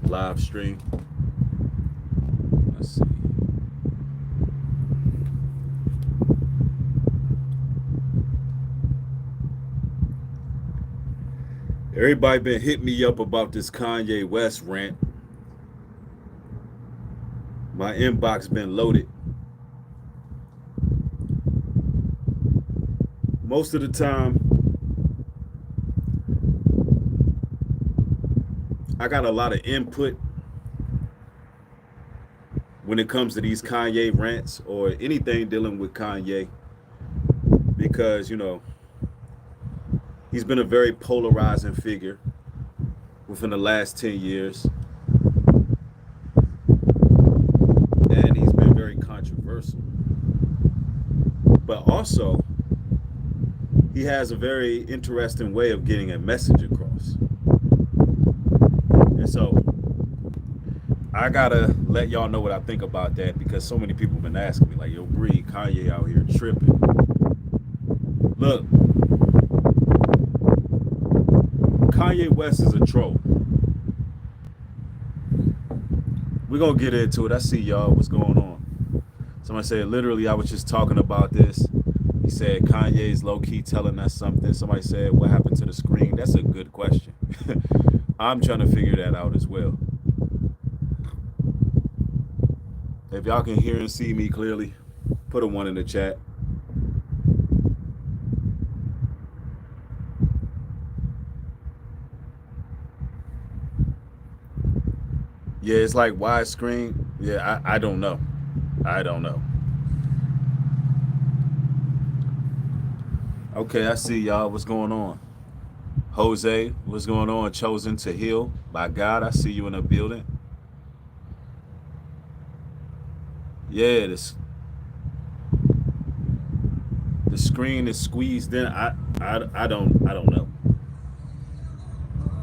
live stream. Let's see. Everybody been hitting me up about this Kanye West rant. My inbox been loaded. Most of the time, I got a lot of input when it comes to these Kanye rants or anything dealing with Kanye because, he's been a very polarizing figure within the last 10 years. And he's been very controversial. But also, he has a very interesting way of getting a message across. And so, I gotta let y'all know what I think about that because so many people have been asking me, like, yo, Bree, Kanye out here tripping. Look, Kanye West is a troll. We're gonna get into it. I see y'all. What's going on? Somebody said, literally, I was just talking about this. He said, Kanye's low-key telling us something. Somebody said, what happened to the screen? That's a good question. I'm trying to figure that out as well. If y'all can hear and see me clearly, put a 1 in the chat. Yeah, it's like widescreen. Yeah, I don't know. I don't know. Okay, I see y'all. What's going on? Jose, what's going on? Chosen to heal by God. I see you in the building. Yeah, the screen is squeezed in. I don't know.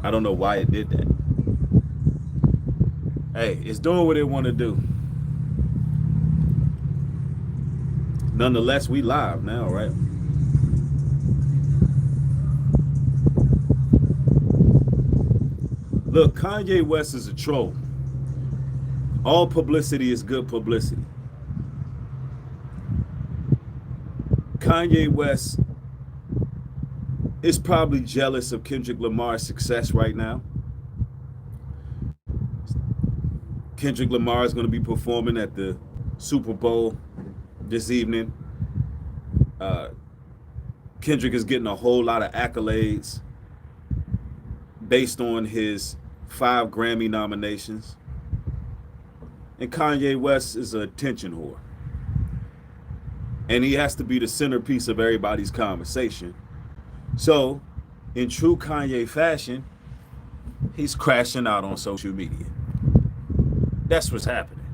I don't know why it did that. Hey, it's doing what it want to do. Nonetheless, we live now, right? Look, Kanye West is a troll. All publicity is good publicity. Kanye West is probably jealous of Kendrick Lamar's success right now. Kendrick Lamar is going to be performing at the Super Bowl this evening. Kendrick is getting a whole lot of accolades based on his 5 Grammy nominations. And Kanye West is an attention whore. And he has to be the centerpiece of everybody's conversation. So, in true Kanye fashion, he's crashing out on social media. That's what's happening.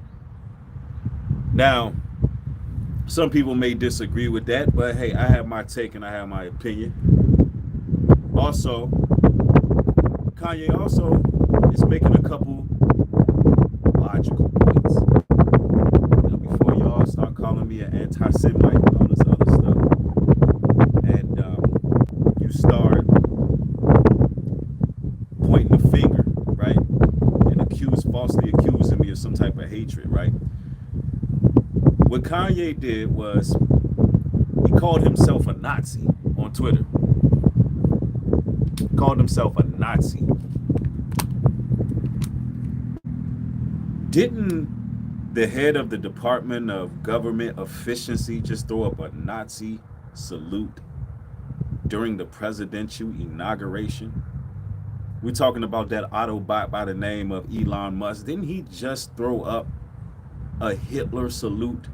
Now, some people may disagree with that, but hey, I have my take and I have my opinion. Also, Kanye also is making a couple logical points. Now, before y'all start calling me an anti-Semite and all this other stuff, and you start pointing the finger, right, and falsely accusing me of some type of hatred, right? What Kanye did was he called himself a Nazi on Twitter. Called himself a Nazi. Didn't the head of the Department of Government Efficiency just throw up a Nazi salute during the presidential inauguration? We're talking about that Autobot by the name of Elon Musk. Didn't he just throw up a Hitler salute?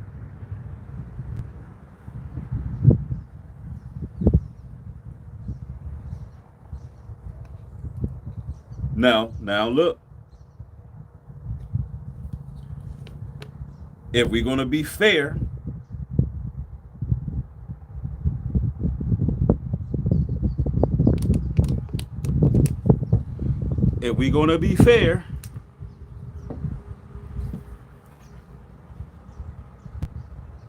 Now look. If we're going to be fair,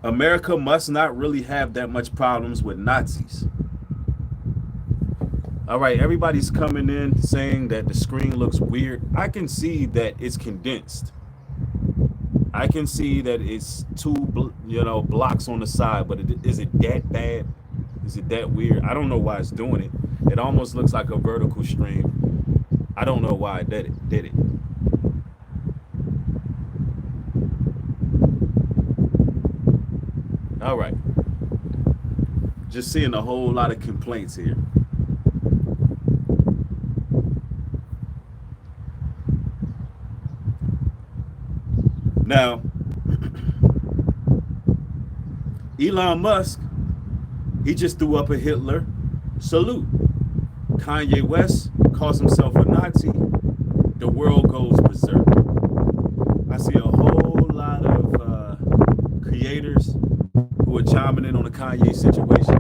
America must not really have that much problems with Nazis. All right, everybody's coming in saying that the screen looks weird. I can see that it's condensed. I can see that it's blocks on the side, but is it that bad? Is it that weird? I don't know why it's doing it. It almost looks like a vertical stream. I don't know why it did it. All right. Just seeing a whole lot of complaints here. Now, Elon Musk, he just threw up a Hitler salute. Kanye West calls himself a Nazi. The world goes berserk. I see a whole lot of creators who are chiming in on the Kanye situation.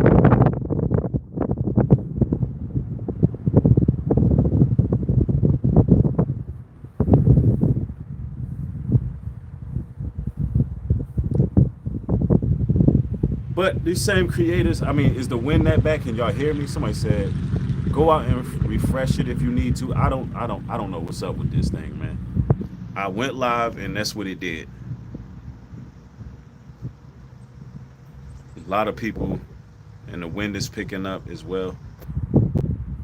But these same creators, I mean, is the wind that back? Can y'all hear me? Somebody said, go out and refresh it if you need to. I don't know what's up with this thing, man. I went live and that's what it did. A lot of people, and the wind is picking up as well.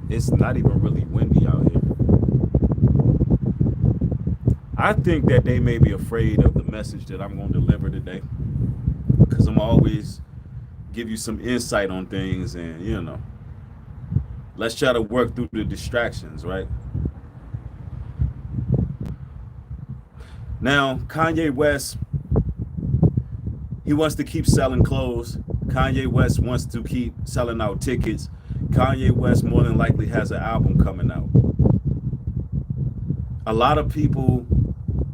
It's not even really windy out here. I think that they may be afraid of the message that I'm going to deliver today, because I'm always give you some insight on things, and let's try to work through the distractions, right? Now, Kanye West, he wants to keep selling clothes. Kanye West wants to keep selling out tickets. Kanye West more than likely has an album coming out. A lot of people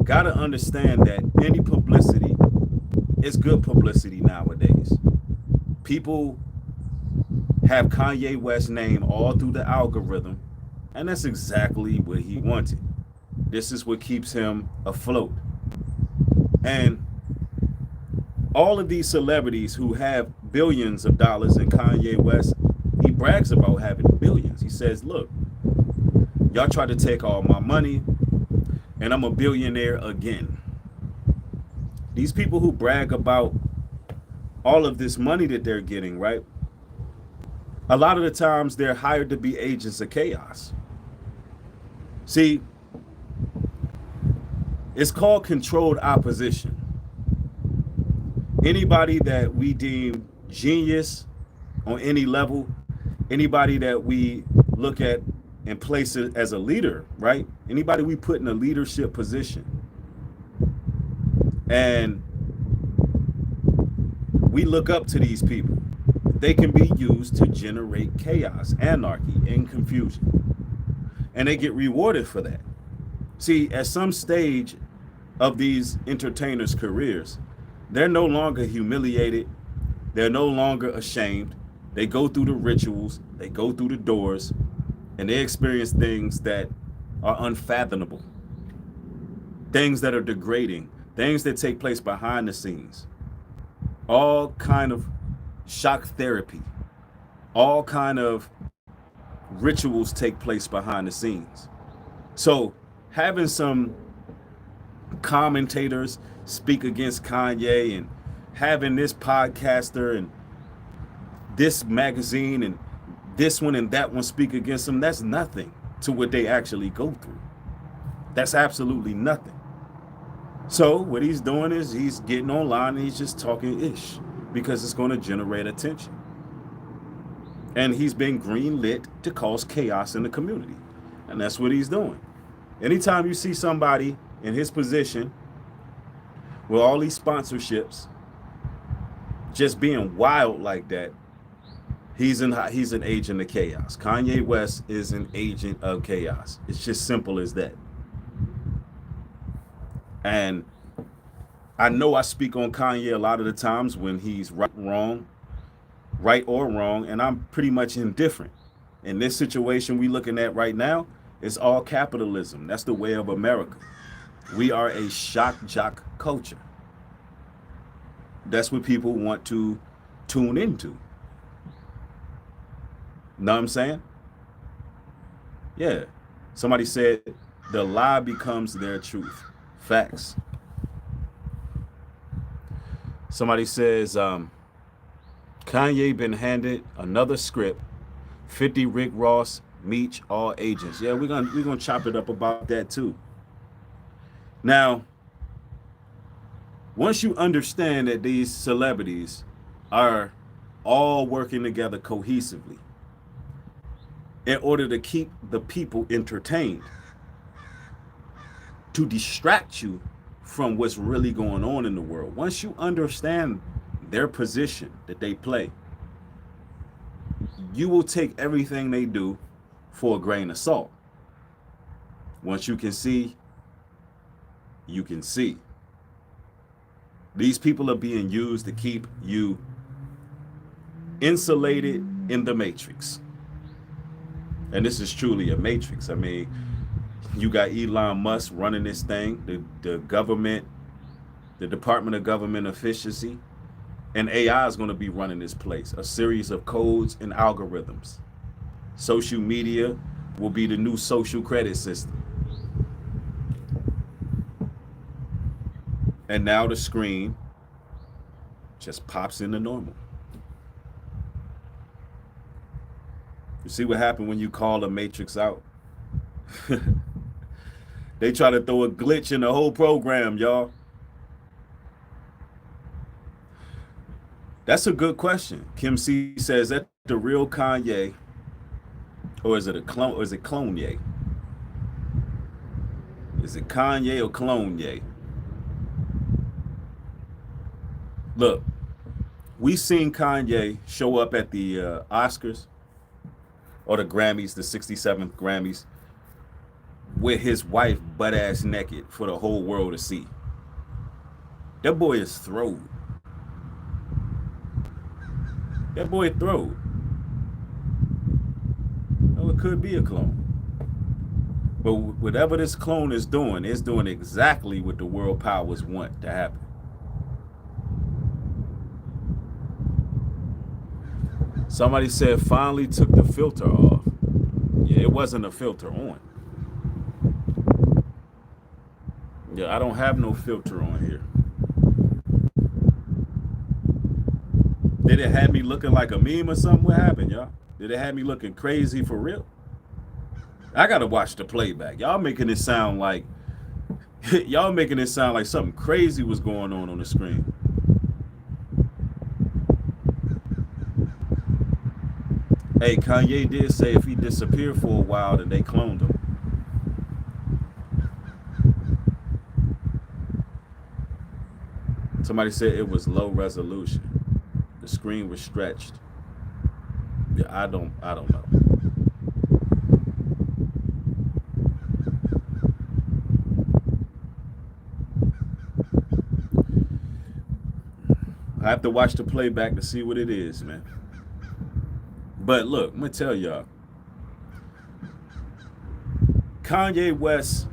got to understand that any publicity is good publicity nowadays. People have Kanye West's name all through the algorithm, and that's exactly what he wanted. This is what keeps him afloat. And all of these celebrities who have billions of dollars, in Kanye West, he brags about having billions. He says, look, y'all try to take all my money and I'm a billionaire again. These people who brag about all of this money that they're getting, right? A lot of the times they're hired to be agents of chaos. See, it's called controlled opposition. Anybody that we deem genius on any level, anybody that we look at and place it as a leader, right? Anybody we put in a leadership position, and we look up to these people, they can be used to generate chaos, anarchy, and confusion. And they get rewarded for that. See, at some stage of these entertainers' careers, they're no longer humiliated. They're no longer ashamed. They go through the rituals, they go through the doors, and they experience things that are unfathomable, things that are degrading, things that take place behind the scenes, all kind of shock therapy, all kind of rituals take place behind the scenes. So having some commentators speak against Kanye, and having this podcaster and this magazine and this one and that one speak against him, that's nothing to what they actually go through. That's absolutely nothing. So what he's doing is he's getting online and he's just talking ish because it's going to generate attention. And he's been greenlit to cause chaos in the community. And that's what he's doing. Anytime you see somebody in his position with all these sponsorships just being wild like that, he's an agent of chaos. Kanye West is an agent of chaos. It's just simple as that. And I know I speak on Kanye a lot of the times when he's right or wrong, and I'm pretty much indifferent. In this situation we looking at right now, it's all capitalism. That's the way of America. We are a shock jock culture. That's what people want to tune into. Know what I'm saying? Yeah. Somebody said the lie becomes their truth. Facts. Somebody says Kanye been handed another script. 50 Rick Ross, Meech, all agents. Yeah, we're gonna chop it up about that too. Now, once you understand that these celebrities are all working together cohesively in order to keep the people entertained, to distract you from what's really going on in the world. Once you understand their position that they play, you will take everything they do for a grain of salt. Once you can see, you can see. These people are being used to keep you insulated in the matrix. And this is truly a matrix. I mean, you got Elon Musk running this thing, the government, the Department of Government Efficiency, and AI is going to be running this place. A series of codes and algorithms. Social media will be the new social credit system. And now the screen just pops into normal. You see what happened when you call the matrix out? They try to throw a glitch in the whole program, y'all. That's a good question. Kim C says, that the real Kanye, or is it a clone? Or is it Clone Ye? Is it Kanye or Clone Ye? Look, we seen Kanye show up at the Oscars or the Grammys, the 67th Grammys, with his wife butt ass naked for the whole world to see. That boy is throwed. That boy throwed. Oh, it could be a clone. But whatever this clone is doing exactly what the world powers want to happen. Somebody said finally took the filter off. Yeah, it wasn't a filter on. Yeah, I don't have no filter on here. Did it have me looking like a meme or something? What happened, y'all? Did it have me looking crazy for real? I gotta watch the playback. Y'all making it sound like something crazy was going on the screen. Hey, Kanye did say if he disappeared for a while, then they cloned him. Somebody said it was low resolution. The screen was stretched. Yeah, I don't know. I have to watch the playback to see what it is, man. But look, I'm gonna tell y'all. Kanye West,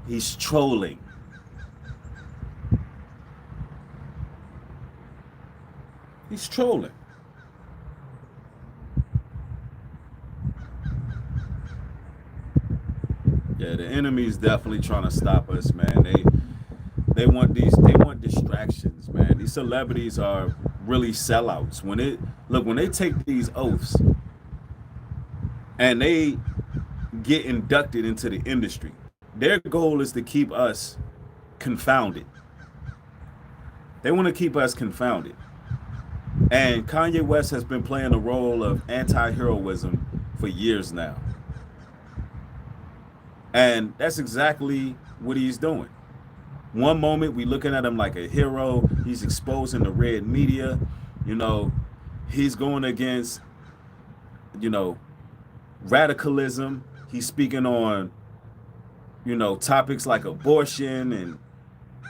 he's trolling. He's trolling. Yeah, the enemy's definitely trying to stop us, man. They want distractions, man. These celebrities are really sellouts. When they take these oaths and they get inducted into the industry, their goal is to keep us confounded. They want to keep us confounded. And Kanye West has been playing the role of anti-heroism for years now. And that's exactly what he's doing. One moment we looking at him like a hero. He's exposing the red media. He's going against, radicalism. He's speaking on, topics like abortion, and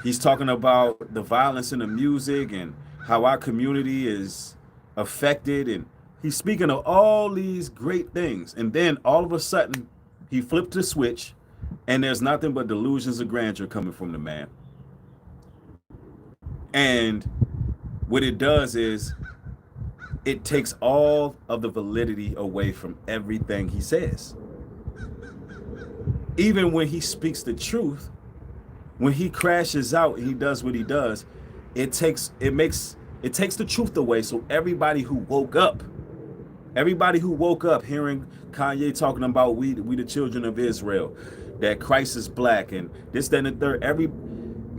he's talking about the violence in the music and how our community is affected. And he's speaking of all these great things. And then all of a sudden, he flipped the switch, and there's nothing but delusions of grandeur coming from the man. And what it does is it takes all of the validity away from everything he says. Even when he speaks the truth, when he crashes out and he does what he does, it takes the truth away. So everybody who woke up hearing Kanye talking about we the children of Israel, that Christ is black and this, that, and the third, every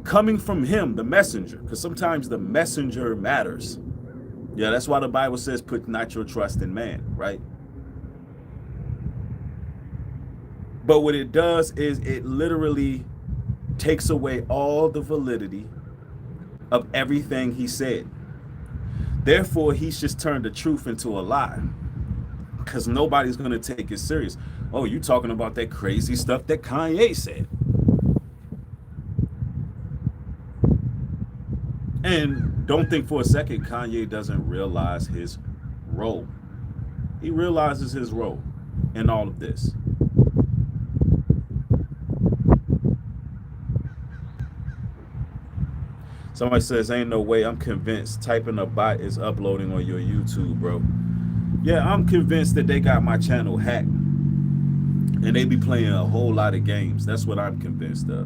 coming from him, the messenger, because sometimes the messenger matters. Yeah, that's why the Bible says put not your trust in man, right? But what it does is it literally takes away all the validity of everything he said. Therefore, he's just turned the truth into a lie, because nobody's going to take it serious. Oh, you talking about that crazy stuff that Kanye said. And don't think for a second Kanye doesn't realize his role. He realizes his role in all of this. Somebody says, ain't no way. I'm convinced typing a bot is uploading on your YouTube, bro. Yeah, I'm convinced that they got my channel hacked and they be playing a whole lot of games. That's what I'm convinced of.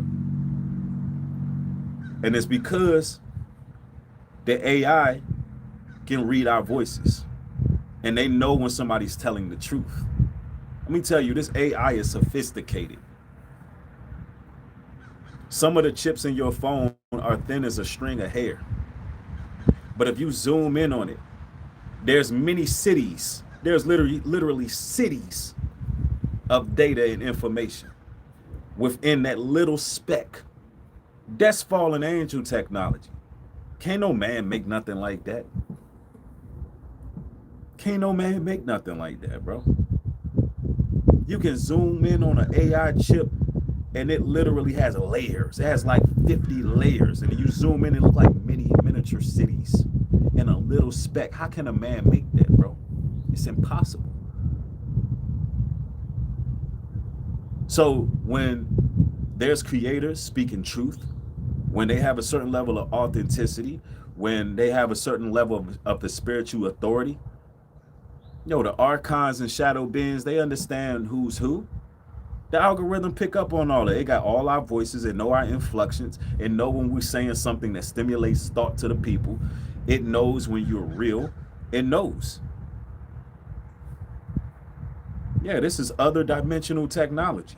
And it's because the AI can read our voices and they know when somebody's telling the truth. Let me tell you, this AI is sophisticated. Some of the chips in your phone are thin as a string of hair. But if you zoom in on it, there's many cities. There's literally cities of data and information within that little speck. That's fallen angel technology. Can't no man make nothing like that. Can't no man make nothing like that, bro. You can zoom in on an AI chip and it literally has layers. It has like 50 layers. And you zoom in and look like many miniature cities in a little speck. How can a man make that, bro? It's impossible. So when there's creators speaking truth, when they have a certain level of authenticity, when they have a certain level of the spiritual authority, the archons and shadow beings, they understand who's who. The algorithm pick up on all that. They got all our voices and know our inflections and know when we're saying something that stimulates thought to the people. It knows when you're real. It knows. Yeah, this is other dimensional technology.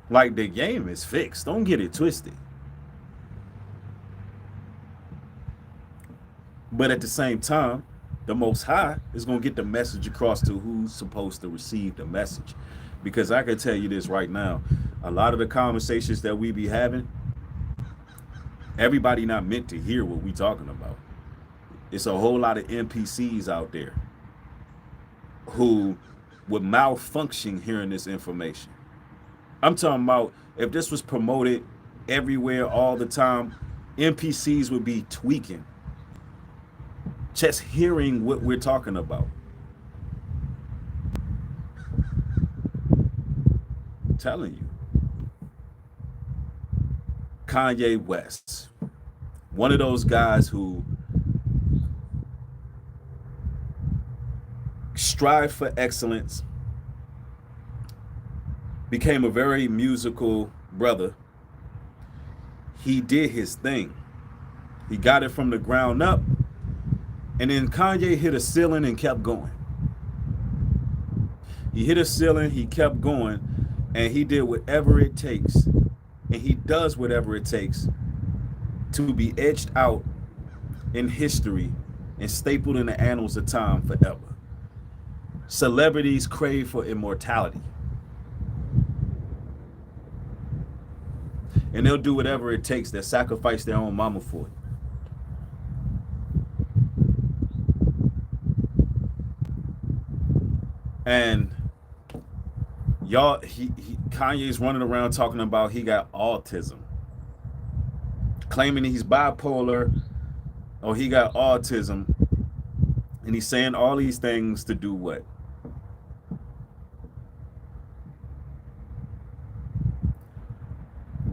Like, the game is fixed. Don't get it twisted. But at the same time, the Most High is going to get the message across to who's supposed to receive the message. Because I can tell you this right now, a lot of the conversations that we be having, everybody not meant to hear what we talking about. It's a whole lot of NPCs out there who would malfunction hearing this information. I'm talking about if this was promoted everywhere all the time, NPCs would be tweaking just hearing what we're talking about. I'm telling you. Kanye West, one of those guys who strive for excellence, became a very musical brother. He did his thing. He got it from the ground up. And then Kanye hit a ceiling and kept going. He hit a ceiling, he kept going, and he did whatever it takes. And he does whatever it takes to be etched out in history and stapled in the annals of time forever. Celebrities crave for immortality. And they'll do whatever it takes. They'll sacrifice their own mama for it. And y'all, Kanye's running around talking about he got autism, claiming he's bipolar or he got autism. And he's saying all these things to do what?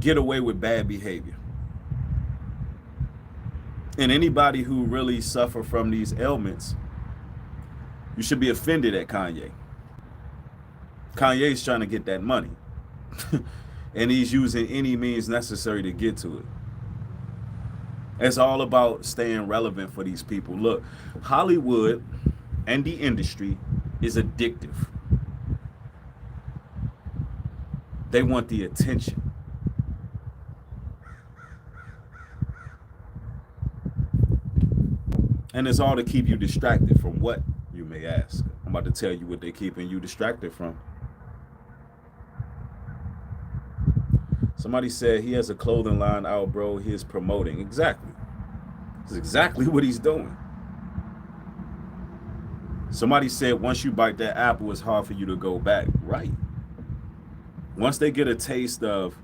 Get away with bad behavior. And anybody who really suffer from these ailments, You should be offended at Kanye. Kanye's trying to get that money. And he's using any means necessary to get to it. It's all about staying relevant for these people. Look, Hollywood and the industry is addictive. They want the attention. And it's all to keep you distracted from what, you may ask. I'm about to tell you what they're keeping you distracted from. Somebody said he has a clothing line out, bro. He is promoting. Exactly. That's exactly what he's doing. Somebody said once you bite that apple, it's hard for you to go back. Right. Once they get a taste of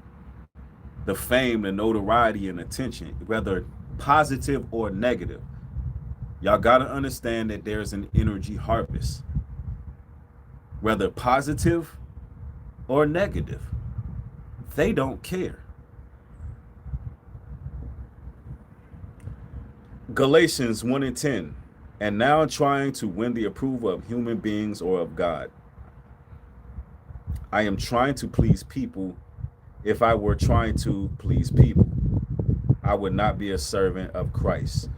the fame, the notoriety, and attention, whether positive or negative, y'all got to understand that there's an energy harvest. Whether positive or negative, they don't care. Galatians 1:10, and now trying to win the approval of human beings or of God. I am trying to please people. If I were trying to please people, I would not be a servant of Christ.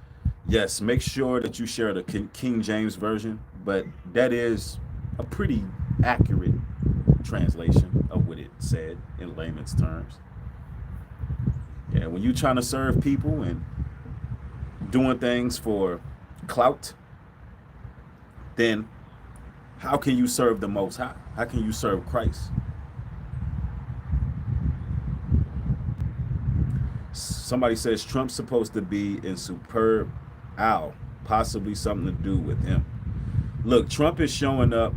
Yes, make sure that you share the King James Version, but that is a pretty accurate translation of what it said in layman's terms. Yeah, when you're trying to serve people and doing things for clout, then how can you serve the Most High? How can you serve Christ? Somebody says Trump's supposed to be in Superb Owl, possibly something to do with him. Look, Trump is showing up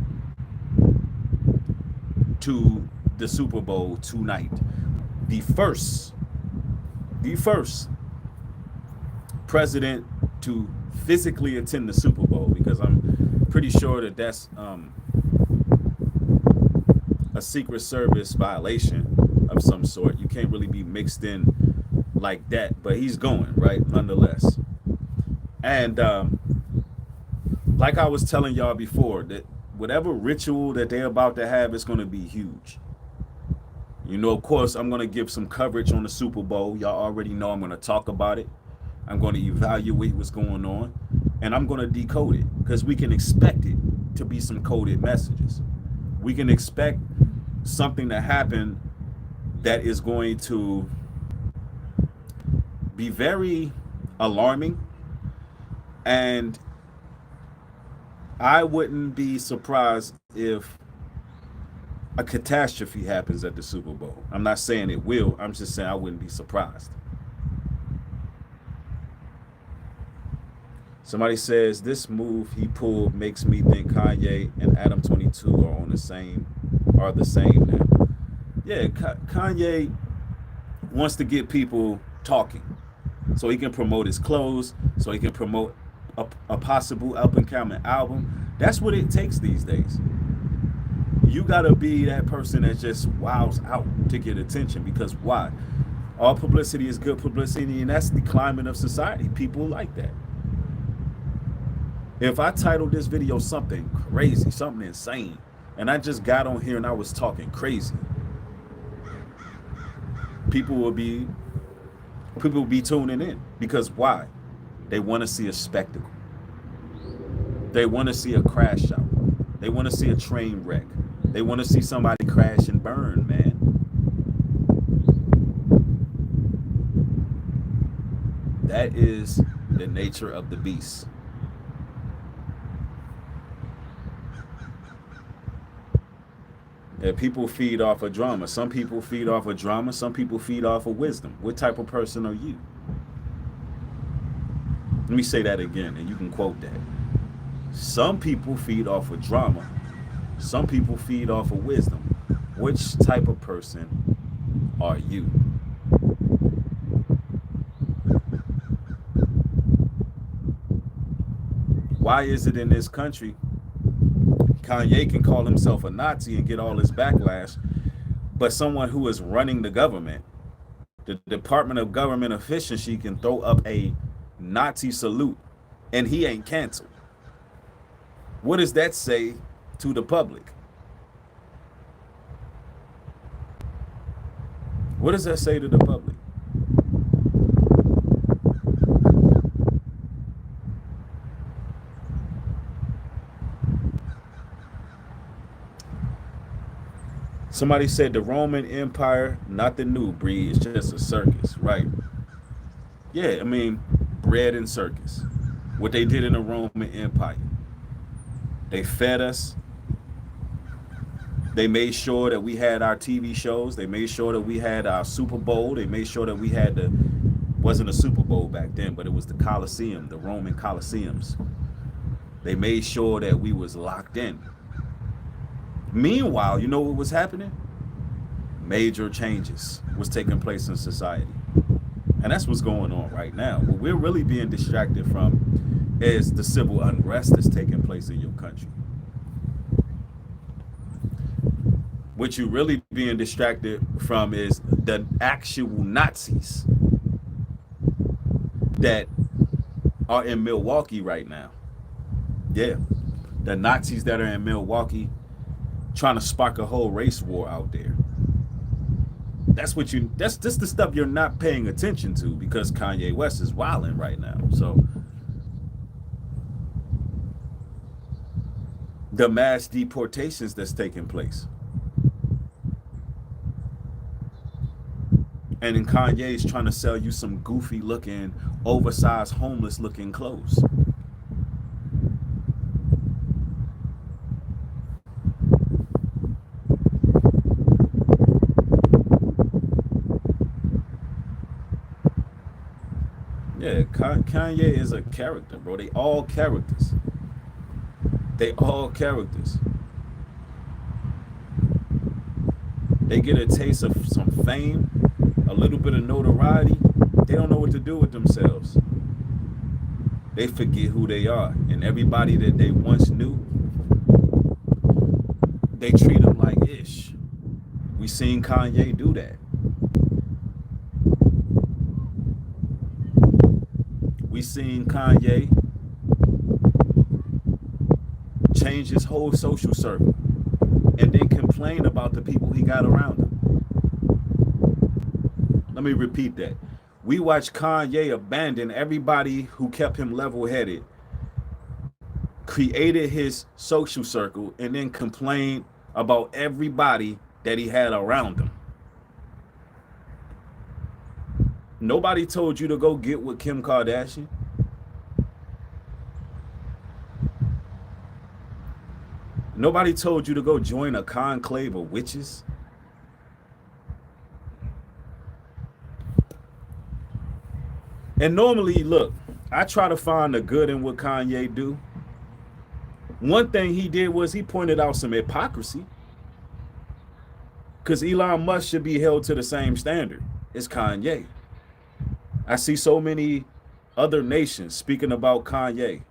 to the Super Bowl tonight. The first president to physically attend the Super Bowl, because I'm pretty sure that that's a Secret Service violation of some sort. You can't really be mixed in like that, but he's going, right, nonetheless. And like I was telling y'all before, that whatever ritual that they're about to have is going to be huge. You know, of course, I'm going to give some coverage on the Super Bowl. Y'all already know I'm going to talk about it. I'm going to evaluate what's going on, and I'm going to decode it, because we can expect it to be some coded messages. We can expect something to happen that is going to be very alarming, and I wouldn't be surprised if a catastrophe happens at the Super Bowl. I'm not saying it will. I'm just saying I wouldn't be surprised. Somebody says this move he pulled makes me think Kanye and Adam 22 are the same now. Yeah, Kanye wants to get people talking, so he can promote his clothes, so he can promote a possible up-and-coming album. That's what it takes these days. You gotta be that person that just wows out to get attention, because why? All publicity is good publicity, and that's the climate of society. People like that. If I titled this video something crazy, something insane, and I just got on here and I was talking crazy, people will be tuning in, because why? They want to see a spectacle. They want to see a crash out. They want to see a train wreck. They want to see somebody crash and burn, man. That is the nature of the beast. Yeah, people feed off of drama. Some people feed off of drama. Some people feed off of wisdom. What type of person are you? Let me say that again, and you can quote that. Some people feed off of drama. Some people feed off of wisdom. Which type of person are you? Why is it in this country Kanye can call himself a Nazi and get all his backlash, but someone who is running the government, the Department of Government Efficiency, can throw up a Nazi salute and he ain't canceled? What does that say to the public? What does that say to the public? Somebody said the Roman Empire, not the new breed, it's just a circus, right? Yeah, I mean, bread and circus. What they did in the Roman Empire. They fed us. They made sure that we had our TV shows. They made sure that we had our Super Bowl. They made sure that we had the, wasn't a Super Bowl back then, but it was the Colosseum, the Roman Colosseums. They made sure that we was locked in. Meanwhile, you know what was happening? Major changes was taking place in society. And that's what's going on right now. What we're really being distracted from is the civil unrest that's taking place in your country. What you're really being distracted from is the actual Nazis that are in Milwaukee right now. Yeah, the Nazis that are in Milwaukee trying to spark a whole race war out there. That's just the stuff you're not paying attention to because Kanye West is wilding right now. So the mass deportations that's taking place. And then Kanye's trying to sell you some goofy looking, oversized, homeless looking clothes. Yeah, Kanye is a character, bro. They all characters. They all characters. They get a taste of some fame, a little bit of notoriety. They don't know what to do with themselves. They forget who they are. And everybody that they once knew, they treat them like ish. We seen Kanye do that. We seen Kanye change his whole social circle and then complain about the people he got around him. Let me repeat that. We watched Kanye abandon everybody who kept him level-headed, created his social circle, and then complained about everybody that he had around him. Nobody told you to go get with Kim Kardashian. Nobody told you to go join a conclave of witches. And normally, look, I try to find the good in what Kanye do. One thing he did was he pointed out some hypocrisy. Because Elon Musk should be held to the same standard as Kanye. I see so many other nations speaking about Kanye.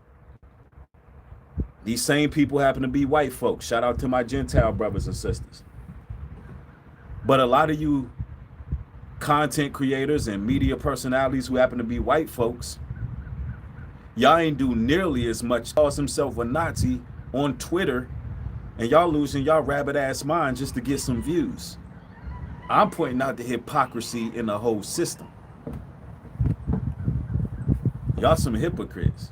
These same people happen to be white folks. Shout out to my Gentile brothers and sisters. But a lot of you content creators and media personalities who happen to be white folks, y'all ain't do nearly as much. Calls himself a Nazi on Twitter, and y'all losing y'all rabbit ass mind just to get some views. I'm pointing out the hypocrisy in the whole system. Y'all some hypocrites.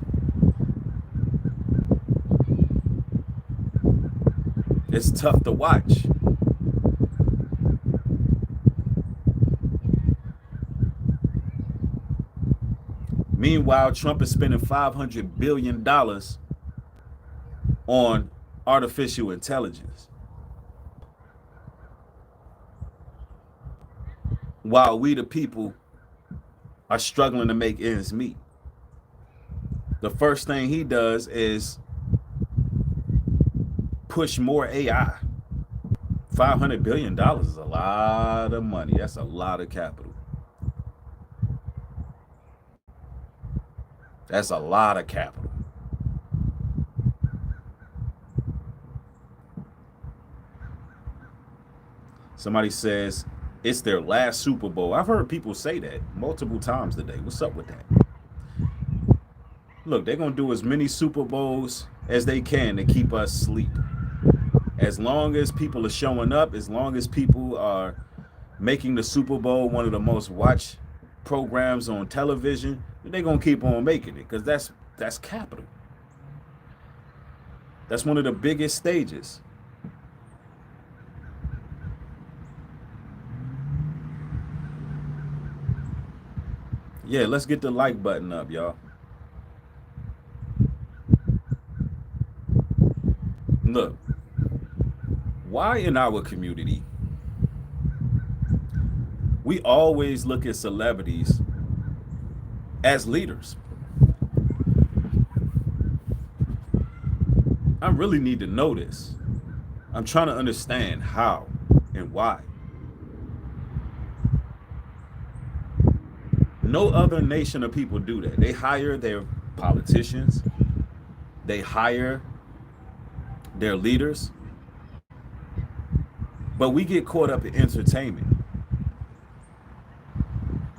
It's tough to watch. Meanwhile, Trump is spending $500 billion on artificial intelligence, while we the people are struggling to make ends meet. The first thing he does is push more AI. $500 billion is a lot of money. That's a lot of capital. That's a lot of capital. Somebody says it's their last Super Bowl. I've heard people say that multiple times today. What's up with that? Look, they're going to do as many Super Bowls as they can to keep us asleep. As long as people are showing up, as long as people are making the Super Bowl one of the most watched programs on television, they're gonna keep on making it because that's capital. That's one of the biggest stages. Yeah, let's get the like button up, y'all. Look, why in our community we always look at celebrities as leaders? I really need to know this. I'm trying to understand how and why. No other nation of people do that. They hire their politicians, they hire their leaders, but we get caught up in entertainment.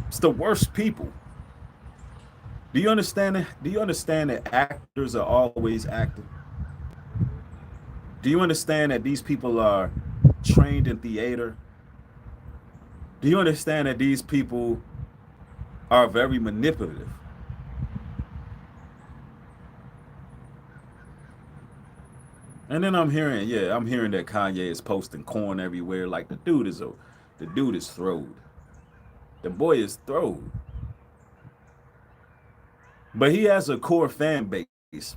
It's the worst people. Do you understand it? Do you understand that actors are always acting? Do you understand that these people are trained in theater? Do you understand that these people are very manipulative? And then I'm hearing that Kanye is posting corn everywhere. Like the dude is throwed. The boy is throwed. But he has a core fan base.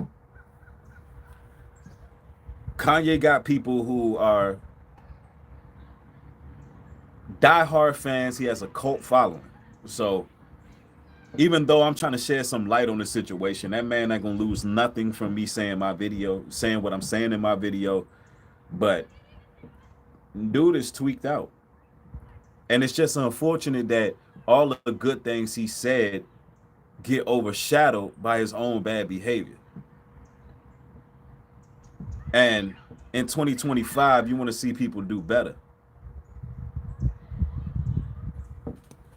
Kanye got people who are diehard fans. He has a cult following. So even though I'm trying to shed some light on the situation, that man not gonna lose nothing from me saying my video, saying what I'm saying in my video. But dude is tweaked out. And it's just unfortunate that all of the good things he said get overshadowed by his own bad behavior. And in 2025, you want to see people do better.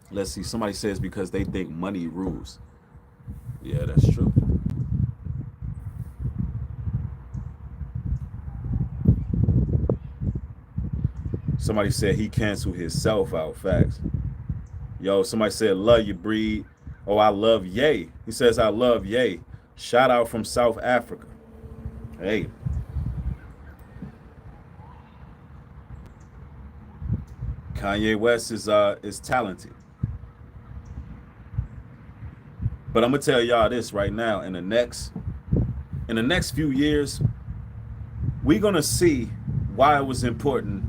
Let's see. Somebody says because they think money rules. Yeah, that's true. Somebody said he canceled himself out. Facts. Yo, somebody said, love you, breed. Oh, I love Ye. He says, I love Ye. Shout out from South Africa. Hey, Kanye West is talented. But I'm gonna tell y'all this right now. In the next few years, we're gonna see why it was important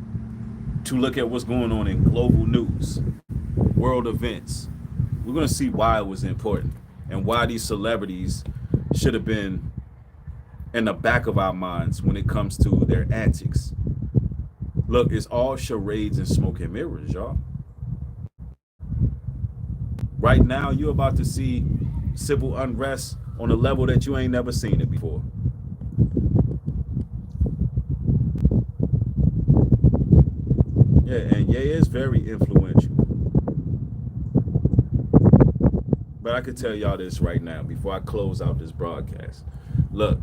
to look at what's going on in global news, world events. We're gonna see why it was important and why these celebrities should have been in the back of our minds when it comes to their antics. Look, it's all charades and smoke and mirrors, y'all. Right now, you're about to see civil unrest on a level that you ain't never seen it before. Yeah, and Ye is very influential. But I could tell y'all this right now before I close out this broadcast. Look,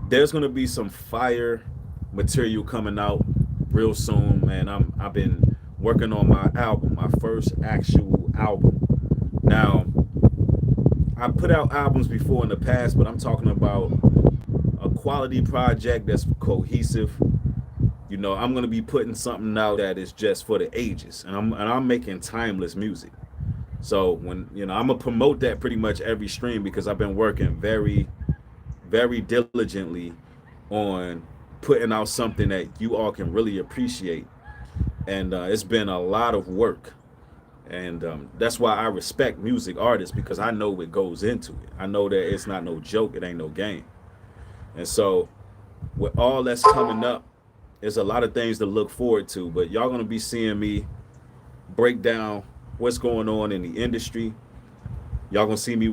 there's gonna be some fire material coming out real soon, man. I've been working on my album, my first actual album. Now, I put out albums before in the past, but I'm talking about a quality project that's cohesive. You know, I'm gonna be putting something out that is just for the ages, and I'm making timeless music. So when I'm gonna promote that pretty much every stream because I've been working very, very diligently on putting out something that you all can really appreciate. And it's been a lot of work, and that's why I respect music artists because I know what goes into it. I know that it's not no joke, it ain't no game. And so with all that's coming up, there's a lot of things to look forward to, but y'all gonna be seeing me break down what's going on in the industry. Y'all gonna see me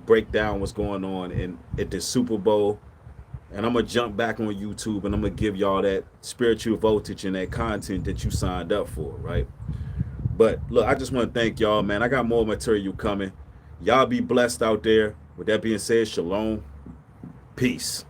break down what's going on at the Super Bowl. And I'm gonna jump back on YouTube and I'm gonna give y'all that spiritual voltage and that content that you signed up for, right? But look, I just want to thank y'all, man. I got more material coming. Y'all be blessed out there. With that being said, shalom. Peace.